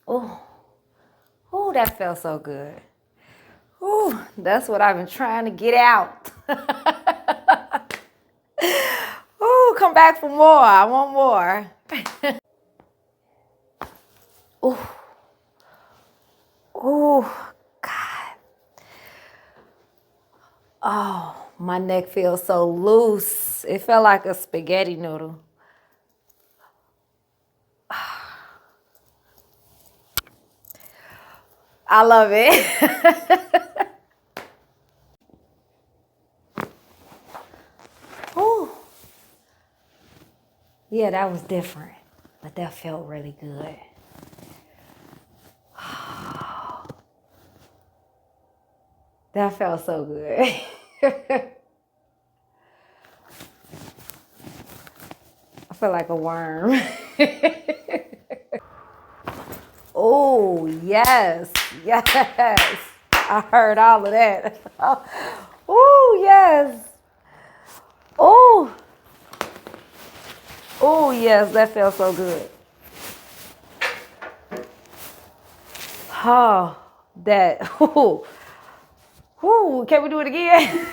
Oh, oh, that felt so good. Oh, that's what I've been trying to get out. Oh, come back for more. I want more. Oh, oh, God. Oh, my neck feels so loose. It felt like a spaghetti noodle. I love it. Oh, yeah, that was different, but that felt really good. That felt so good. I feel like a worm. Oh, yes, yes. I heard all of that. Oh, yes. Oh, oh, yes, that felt so good. Oh, that. Ooh, ooh, can we do it again?